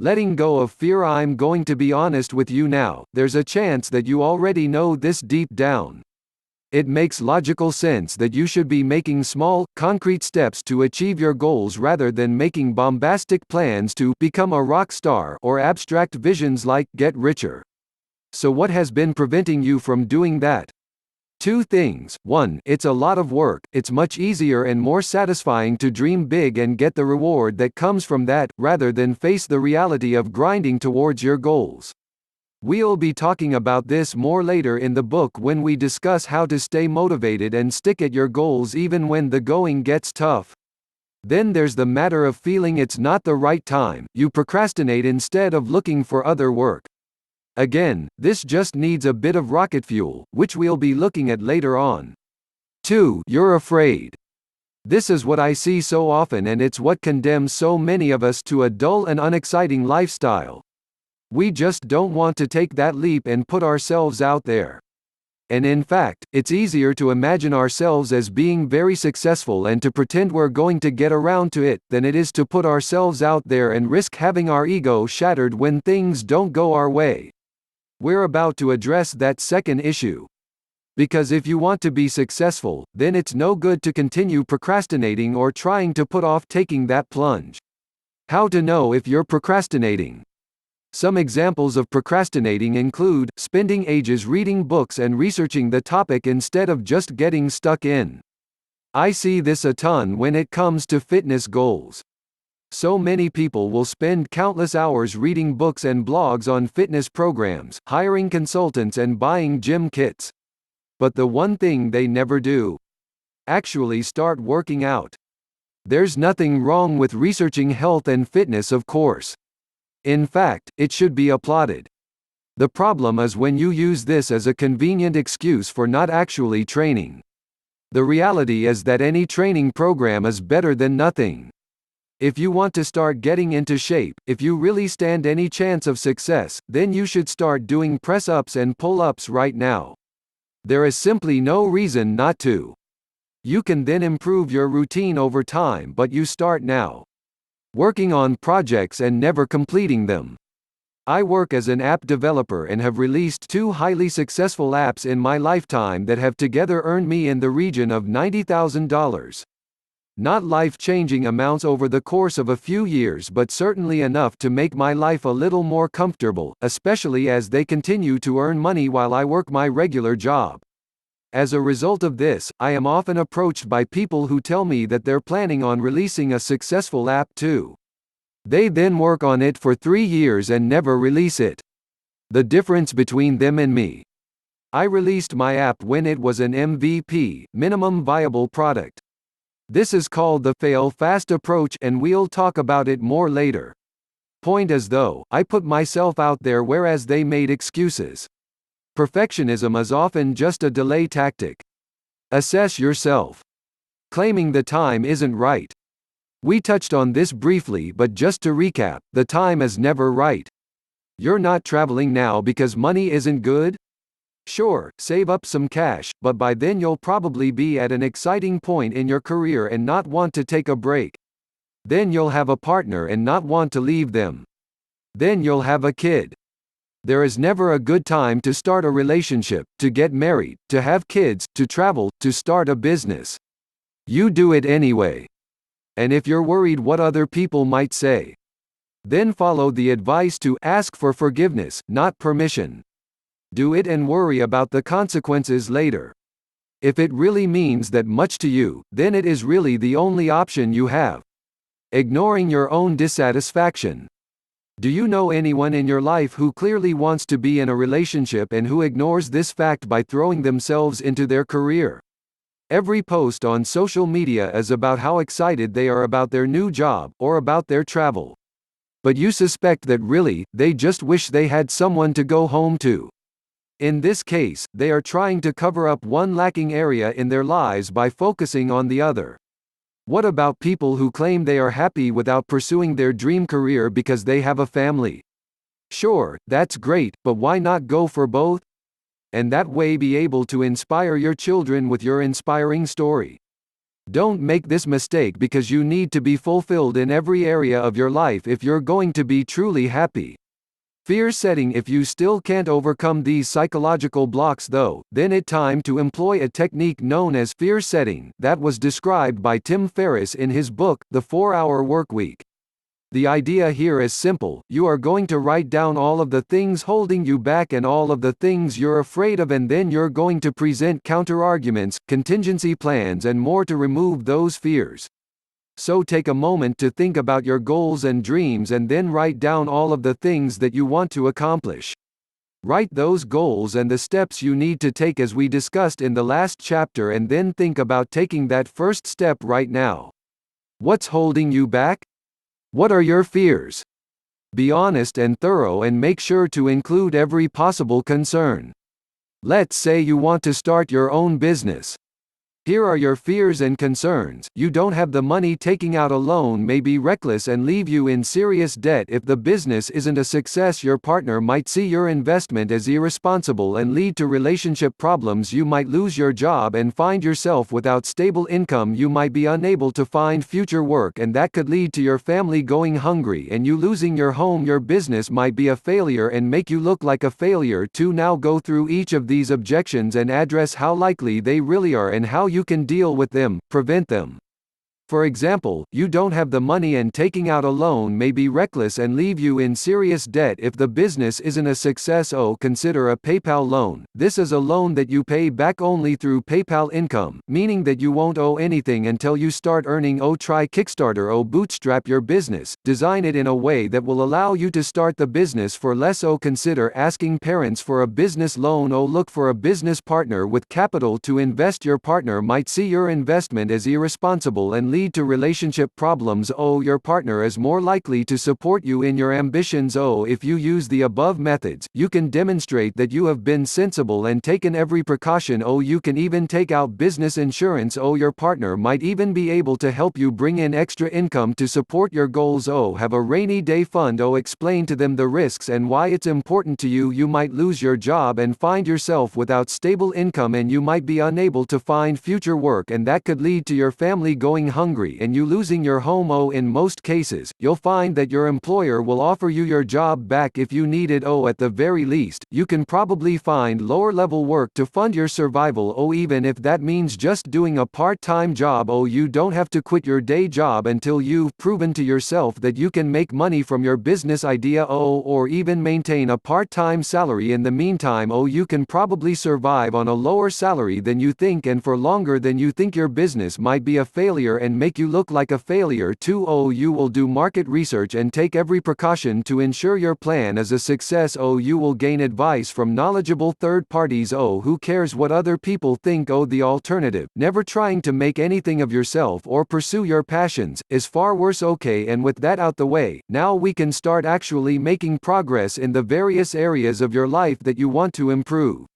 Letting go of fear. I'm going to be honest with you now, there's a chance that you already know this deep down. It makes logical sense that you should be making small, concrete steps to achieve your goals rather than making bombastic plans to become a rock star or abstract visions like get richer. So what has been preventing you from doing that? Two things. 1. It's a lot of work. It's much easier and more satisfying to dream big and get the reward that comes from that, rather than face the reality of grinding towards your goals. We'll be talking about this more later in the book when we discuss how to stay motivated and stick at your goals even when the going gets tough. Then there's the matter of feeling it's not the right time. You procrastinate instead of looking for other work. Again, this just needs a bit of rocket fuel, which we'll be looking at later on. 2. You're afraid. This is what I see so often, and it's what condemns so many of us to a dull and unexciting lifestyle. We just don't want to take that leap and put ourselves out there. And in fact, it's easier to imagine ourselves as being very successful and to pretend we're going to get around to it, than it is to put ourselves out there and risk having our ego shattered when things don't go our way. We're about to address that second issue. Because if you want to be successful, then it's no good to continue procrastinating or trying to put off taking that plunge. How to know if you're procrastinating. Some examples of procrastinating include spending ages reading books and researching the topic instead of just getting stuck in. I see this a ton when it comes to fitness goals. So many people will spend countless hours reading books and blogs on fitness programs, hiring consultants and buying gym kits. But the one thing they never do: actually start working out. There's nothing wrong with researching health and fitness, of course. In fact, it should be applauded. The problem is when you use this as a convenient excuse for not actually training. The reality is that any training program is better than nothing. If you want to start getting into shape, if you really stand any chance of success, then you should start doing press-ups and pull-ups right now. There is simply no reason not to. You can then improve your routine over time, but you start now. Working on projects and never completing them. I work as an app developer and have released 2 highly successful apps in my lifetime that have together earned me in the region of $90,000. Not life-changing amounts over the course of a few years, but certainly enough to make my life a little more comfortable, especially as they continue to earn money while I work my regular job. As a result of this, I am often approached by people who tell me that they're planning on releasing a successful app too. They then work on it for 3 years and never release it. The difference between them and me. I released my app when it was an MVP, minimum viable product. This is called the fail fast approach, and we'll talk about it more later. Point is though, I put myself out there whereas they made excuses. Perfectionism is often just a delay tactic. Assess yourself. Claiming the time isn't right. We touched on this briefly, but just to recap, the time is never right. You're not traveling now because money isn't good? Sure, save up some cash, but by then you'll probably be at an exciting point in your career and not want to take a break. Then you'll have a partner and not want to leave them. Then you'll have a kid. There is never a good time to start a relationship, to get married, to have kids, to travel, to start a business. You do it anyway. And if you're worried what other people might say, then follow the advice to ask for forgiveness, not permission. Do it and worry about the consequences later. If it really means that much to you, then it is really the only option you have. Ignoring your own dissatisfaction. Do you know anyone in your life who clearly wants to be in a relationship and who ignores this fact by throwing themselves into their career? Every post on social media is about how excited they are about their new job, or about their travel. But you suspect that really, they just wish they had someone to go home to. In this case, they are trying to cover up one lacking area in their lives by focusing on the other. What about people who claim they are happy without pursuing their dream career because they have a family? Sure, that's great, but why not go for both? And that way be able to inspire your children with your inspiring story. Don't make this mistake because you need to be fulfilled in every area of your life if you're going to be truly happy. Fear setting. If you still can't overcome these psychological blocks though, then it's time to employ a technique known as fear setting, that was described by Tim Ferriss in his book, The 4-Hour Workweek. The idea here is simple: you are going to write down all of the things holding you back and all of the things you're afraid of, and then you're going to present counterarguments, contingency plans and more to remove those fears. So take a moment to think about your goals and dreams and then write down all of the things that you want to accomplish. Write those goals and the steps you need to take as we discussed in the last chapter, and then think about taking that first step right now. What's holding you back? What are your fears? Be honest and thorough and make sure to include every possible concern. Let's say you want to start your own business. Here are your fears and concerns. You don't have the money. Taking out a loan may be reckless and leave you in serious debt. If the business isn't a success, your partner might see your investment as irresponsible and lead to relationship problems. You might lose your job and find yourself without stable income. You might be unable to find future work, and that could lead to your family going hungry and you losing your home. Your business might be a failure and make you look like a failure too. Now go through each of these objections and address how likely they really are and how you can deal with them, prevent them. For example, you don't have the money and taking out a loan may be reckless and leave you in serious debt. If the business isn't a success, consider a PayPal loan. This is a loan that you pay back only through PayPal income, meaning that you won't owe anything until you start earning. Try Kickstarter. Bootstrap your business. Design it in a way that will allow you to start the business for less. Consider asking parents for a business loan. Look for a business partner with capital to invest. Your partner might see your investment as irresponsible and lead to relationship problems. Your partner is more likely to support you in your ambitions. If you use the above methods, you can demonstrate that you have been sensible and taken every precaution. You can even take out business insurance. Your partner might even be able to help you bring in extra income to support your goals. Have a rainy day fund. Explain to them the risks and why it's important to you. You might lose your job and find yourself without stable income, and you might be unable to find future work, and that could lead to your family going hungry and you losing your home. In most cases, you'll find that your employer will offer you your job back if you need it. At the very least, you can probably find lower level work to fund your survival. Even if that means just doing a part-time job. You don't have to quit your day job until you've proven to yourself that you can make money from your business idea. Or even maintain a part-time salary in the meantime. You can probably survive on a lower salary than you think and for longer than you think. Your business might be a failure and make you look like a failure too. You will do market research and take every precaution to ensure your plan is a success. You will gain advice from knowledgeable third parties. Who cares what other people think? The alternative, never trying to make anything of yourself or pursue your passions, is far worse. And with that out the way, now we can start actually making progress in the various areas of your life that you want to improve.